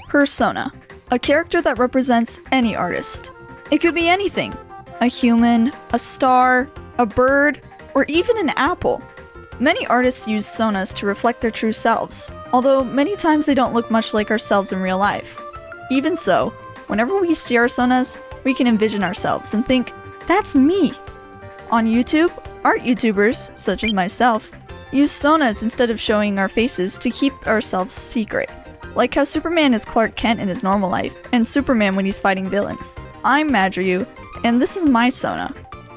Persona, a character that represents any artist. It could be anything. A human, a star, a bird, or even an apple. Many artists use sonas to reflect their true selves, although many times they don't look much like ourselves in real life. Even so, whenever we see our sonas, we can envision ourselves and think, that's me. On YouTube, art YouTubers, such as myself, use sonas instead of showing our faces to keep ourselves secret. Like how Superman is Clark Kent in his normal life, and Superman when he's fighting villains. I'm MaddRyuu, and this is my sona.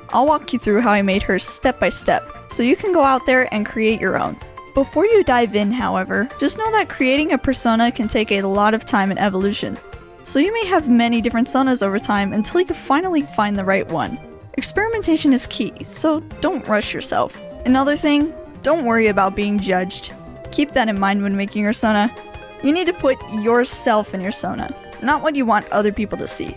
I'll walk you through how I made hers step by step, so you can go out there and create your own. Before you dive in, however, just know that creating a persona can take a lot of time and evolution. So you may have many different sonas over time until you can finally find the right one. Experimentation is key, so don't rush yourself. Another thing, don't worry about being judged. Keep that in mind when making your sona. You need to put yourself in your sona, not what you want other people to see.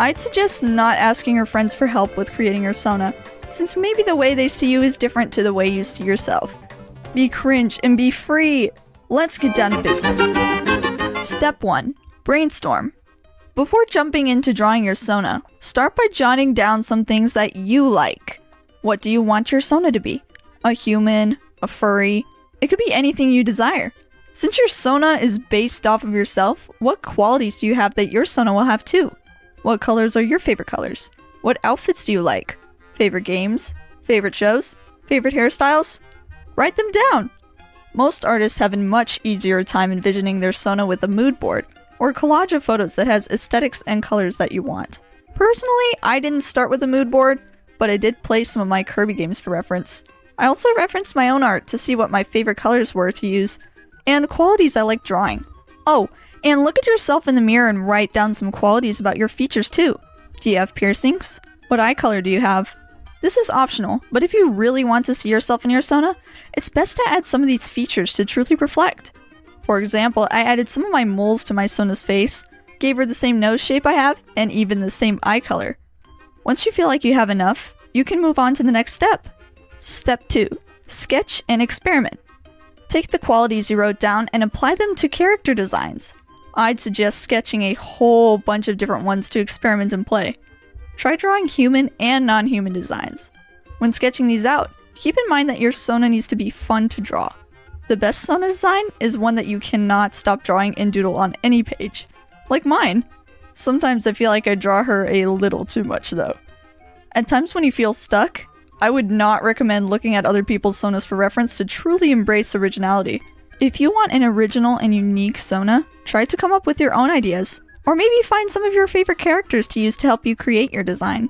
I'd suggest not asking your friends for help with creating your sona, since maybe the way they see you is different to the way you see yourself. Be cringe and be free! Let's get down to business. Step 1. Brainstorm. Before jumping into drawing your sona, start by jotting down some things that you like. What do you want your sona to be? A human? A furry? It could be anything you desire. Since your sona is based off of yourself, what qualities do you have that your sona will have too? What colors are your favorite colors? What outfits do you like? Favorite games? Favorite shows? Favorite hairstyles? Write them down! Most artists have a much easier time envisioning their sona with a mood board, or a collage of photos that has aesthetics and colors that you want. Personally, I didn't start with a mood board, but I did play some of my Kirby games for reference. I also referenced my own art to see what my favorite colors were to use, and qualities I like drawing. Oh, and look at yourself in the mirror and write down some qualities about your features too. Do you have piercings? What eye color do you have? This is optional, but if you really want to see yourself in your sona, it's best to add some of these features to truly reflect. For example, I added some of my moles to my sona's face, gave her the same nose shape I have, and even the same eye color. Once you feel like you have enough, you can move on to the next step. Step 2. Sketch and experiment. Take the qualities you wrote down and apply them to character designs. I'd suggest sketching a whole bunch of different ones to experiment and play. Try drawing human and non-human designs. When sketching these out, keep in mind that your sona needs to be fun to draw. The best sona design is one that you cannot stop drawing and doodle on any page. Like mine. Sometimes I feel like I draw her a little too much though. At times when you feel stuck, I would not recommend looking at other people's sonas for reference to truly embrace originality. If you want an original and unique sona, try to come up with your own ideas, or maybe find some of your favorite characters to use to help you create your design.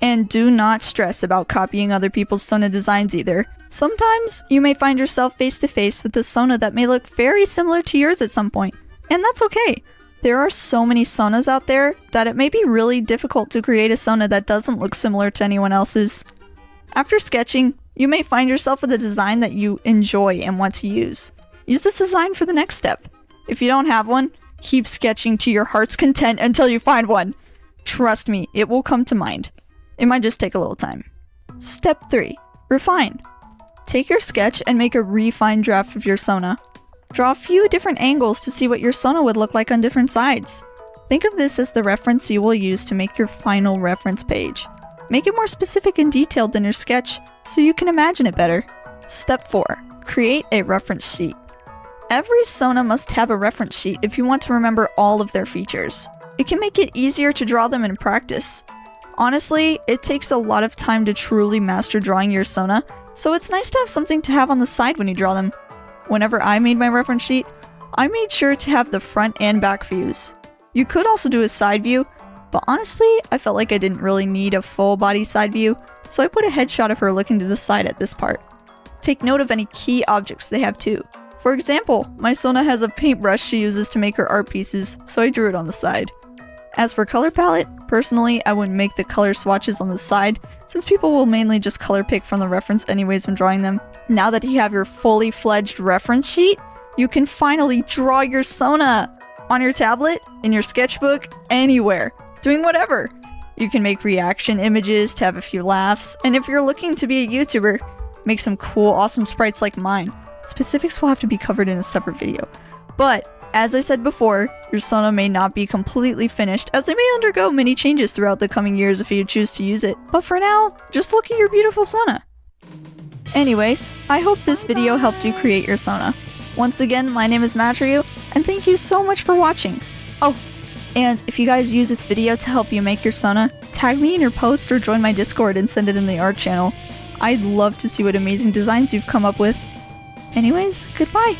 And do not stress about copying other people's sona designs either. Sometimes you may find yourself face to face with a sona that may look very similar to yours at some point, and that's okay. There are so many sonas out there that it may be really difficult to create a sona that doesn't look similar to anyone else's. After sketching, you may find yourself with a design that you enjoy and want to use. Use this design for the next step. If you don't have one, keep sketching to your heart's content until you find one. Trust me, it will come to mind. It might just take a little time. Step 3. Refine. Take your sketch and make a refined draft of your sona. Draw a few different angles to see what your sona would look like on different sides. Think of this as the reference you will use to make your final reference page. Make it more specific and detailed than your sketch so you can imagine it better. Step 4. Create a reference sheet. Every sona must have a reference sheet if you want to remember all of their features. It can make it easier to draw them in practice. Honestly, it takes a lot of time to truly master drawing your sona, so it's nice to have something to have on the side when you draw them. Whenever I made my reference sheet, I made sure to have the front and back views. You could also do a side view, but honestly, I felt like I didn't really need a full body side view, so I put a headshot of her looking to the side at this part. Take note of any key objects they have too. For example, my sona has a paintbrush she uses to make her art pieces, so I drew it on the side. As for color palette, personally I wouldn't make the color swatches on the side, since people will mainly just color pick from the reference anyways when drawing them. Now that you have your fully fledged reference sheet, you can finally draw your sona! On your tablet, in your sketchbook, anywhere. Doing whatever. You can make reaction images to have a few laughs, and if you're looking to be a YouTuber, make some cool awesome sprites like mine. Specifics will have to be covered in a separate video. But As I said before, your sona may not be completely finished, as they may undergo many changes throughout the coming years if you choose to use it. But for now, just look at your beautiful sona. Anyways, I hope this video helped you create your sona. Once again, my name is MaddRyuu, and thank you so much for watching. Oh, and if you guys use this video to help you make your sona, tag me in your post or join my Discord and send it in the art channel. I'd love to see what amazing designs you've come up with. Anyways, goodbye!